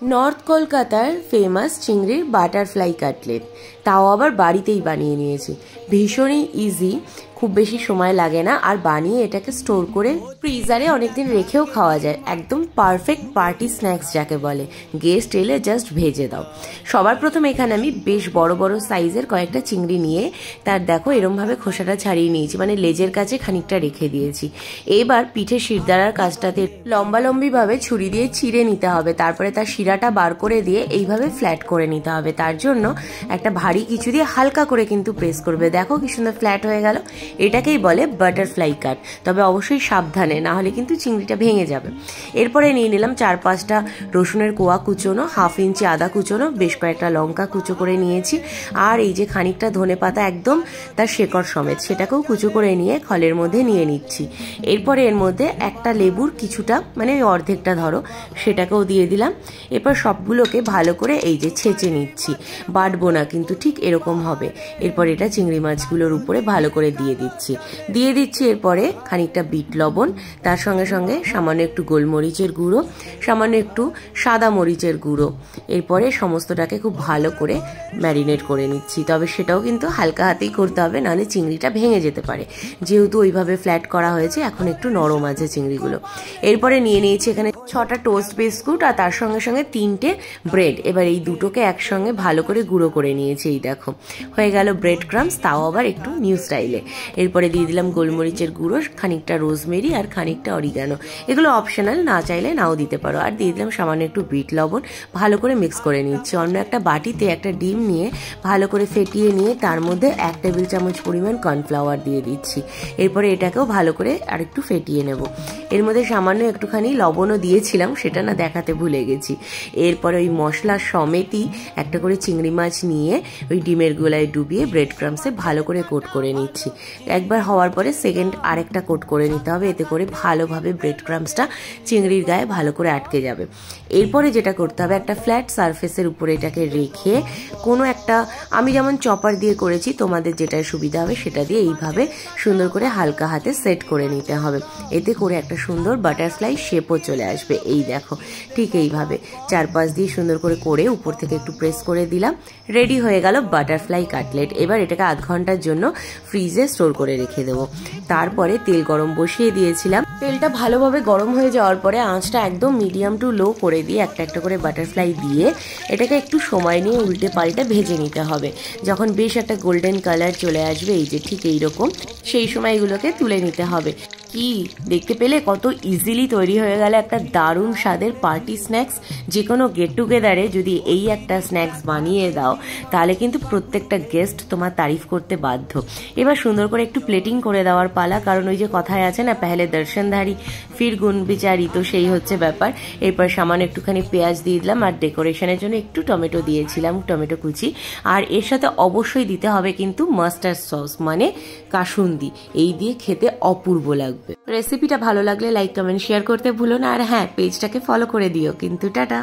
North কলকাতার famous চিংড়ির butterfly cutlet, তাও আবার বাড়িতেই বানিয়ে নিয়েছি। ভীষণই ইজি, খুব বেশি সময় লাগে না, আর বানিয়ে এটাকে স্টোর করে ফ্রিজারে অনেকদিন রেখেও খাওয়া যায়। একদম পারফেক্ট পার্টি স্ন্যাক্স যাকে বলে। গেস্ট এলে জাস্ট ভেজে দাও। সবার প্রথম এখানে আমি বেশ বড় বড় সাইজের কয়েকটা চিংড়ি নিয়ে তার দেখো এরমভাবে খোসাটা ছাড়িয়ে নিয়েছি, মানে লেজের কাছে খানিকটা রেখে দিয়েছি। এবার পিঠে শিরদাঁড়ার কাজটাতে লম্বালম্বিভাবে ছুরি দিয়ে ছিঁড়ে নিতে হবে, তারপরে তার শিরাটা বার করে দিয়ে এইভাবে ফ্ল্যাট করে নিতে হবে। তার জন্য একটা ভারী কিছু দিয়ে হালকা করে কিন্তু প্রেস করবে। দেখো কি সুন্দর ফ্ল্যাট হয়ে গেল। এটাকেই বলে বাটারফ্লাই কাট, তবে অবশ্যই সাবধানে, না হলে কিন্তু চিংড়িটা ভেঙে যাবে। এরপরে নিয়ে নিলাম 4-5টা রসুনের কোয়া কুচোনো, 1/2 ইঞ্চি আদা কুচোনো, বেশ কয়েকটা লঙ্কা কুচো করে নিয়েছি, আর এই যে খানিকটা ধনে পাতা একদম তার শেকড় সমেত, সেটাকেও কুচো করে নিয়ে খলের মধ্যে নিয়ে নিচ্ছি। এরপরে এর মধ্যে একটা লেবুর কিছুটা, মানে ওই অর্ধেকটা ধরো, সেটাকেও দিয়ে দিলাম। এরপর সবগুলোকে ভালো করে এই যে ছেঁচে নিচ্ছি, বাটবো না কিন্তু, ঠিক এরকম হবে। এরপর এটা চিংড়ি মাছগুলোর উপরে ভালো করে দিয়ে দিচ্ছি। এরপরে খানিকটা বিট লবণ, তার সঙ্গে সঙ্গে সামান্য একটু গোলমরিচের গুঁড়ো, সামান্য একটু সাদা মরিচের গুঁড়ো। এরপরে সমস্তটাকে খুব ভালো করে ম্যারিনেট করে নিচ্ছি, তবে সেটাও কিন্তু হালকা হাতেই করতে হবে, নাহলে চিংড়িটা ভেঙে যেতে পারে। যেহেতু ওইভাবে ফ্ল্যাট করা হয়েছে, এখন একটু নরম আছে চিংড়িগুলো। এরপরে নিয়ে নিয়েছি এখানে 6টা টোস্ট বিস্কুট, আর তার সঙ্গে সঙ্গে 3টে ব্রেড। এবার এই দুটোকে একসঙ্গে ভালো করে গুঁড়ো করে নিয়েছি। এই দেখো হয়ে গেল ব্রেড ক্রামস, তাও আবার একটু নিউ স্টাইলে। এরপরে দিয়ে দিলাম গোলমরিচের গুঁড়ো, খানিকটা রোজমেরি আর খানিকটা অরিগানো। এগুলো অপশনাল, না চাইলে নাও দিতে পারো। আর দিয়ে দিলাম সামান্য একটু বিট লবণ। ভালো করে মিক্স করে নিচ্ছি। অন্য একটা বাটিতে একটা ডিম নিয়ে ভালো করে ফেটিয়ে নিয়ে তার মধ্যে 1 টেবিল চামচ পরিমাণ কর্নফ্লাওয়ার দিয়ে দিচ্ছি। এরপরে এটাকেও ভালো করে আর একটু ফেটিয়ে নেব। এর মধ্যে সামান্য একটুখানি লবণও দিয়েছিলাম, সেটা না দেখাতে ভুলে গেছি। এরপরে ওই মশলা সমেতই একটা করে চিংড়ি মাছ নিয়ে ওই ডিমের গোলায় ডুবিয়ে ব্রেড ক্রামসে ভালো করে কোট করে নিচ্ছি। একবার হওয়ার পরে সেকেন্ড আরেকটা কোট করে নিতে হবে, এতে করে ভালোভাবে ব্রেড ক্রামসটা চিংড়ির গায়ে ভালো করে আটকে যাবে। এরপরে যেটা করতে হবে, একটা ফ্ল্যাট সারফেসের উপরে এটাকে রেখে কোনো একটা, আমি যেমন চপার দিয়ে করেছি, তোমাদের যেটা সুবিধা হবে সেটা দিয়ে এইভাবে সুন্দর করে হালকা হাতে সেট করে নিতে হবে। এতে করে একটা সুন্দর বাটারফ্লাই শেপও চলে আসবে। এই দেখো ঠিক এইভাবে 4-5 দিয়ে সুন্দর করে উপর থেকে একটু প্রেস করে দিলাম। রেডি হয়ে গেল বাটারফ্লাই কাটলেট। এবার এটাকে আধ ঘন্টার জন্য ফ্রিজে স্টোর করে রেখে দেবো। তারপরে তেল গরম বসিয়ে দিয়েছিলাম। তেলটা ভালোভাবে গরম হয়ে যাওয়ার পরে আঁচটা একদম মিডিয়াম টু লো করে দিয়ে একটা একটা করে বাটারফ্লাই দিয়ে এটাকে একটু সময় নিয়ে উল্টে পাল্টে ভেজে নিতে হবে। যখন বেশ একটা গোল্ডেন কালার চলে আসবে, এই যে ঠিক এইরকম, সেই সময় এগুলোকে তুলে নিতে হবে। কি দেখতে পেলে কত ইজিলি তৈরি হয়ে গেল একটা দারুণ স্বাদের পার্টি স্ন্যাক্স। যে কোনো গেট টুগেদারে যদি এই একটা স্ন্যাক্স বানিয়ে দাও, তাহলে কিন্তু প্রত্যেকটা গেস্ট তোমার তারিফ করতে বাধ্য। এবার সুন্দর করে একটু প্লেটিং করে দেওয়ার পালা, কারণ ওই যে কথায় আছে না, পেহলে দর্শনধারী ফির গুণ বিচারি, তো সেই হচ্ছে ব্যাপার। এরপর সামান্য একটুখানি পেঁয়াজ দিয়ে দিলাম, আর ডেকোরেশনের জন্য একটু টমেটো দিয়েছিলাম, টমেটো কুচি। আর এর সাথে অবশ্যই দিতে হবে কিন্তু মাস্টার্ড সস, মানে কাসুন্দি। এই দিয়ে খেতে অপূর্ব লাগবে। রেসিপিটা ভালো লাগলে লাইক, কমেন্ট, শেয়ার করতে ভুলো না। আর হ্যাঁ, পেজটাকে ফলো করে দিও কিন্তু। টাটা।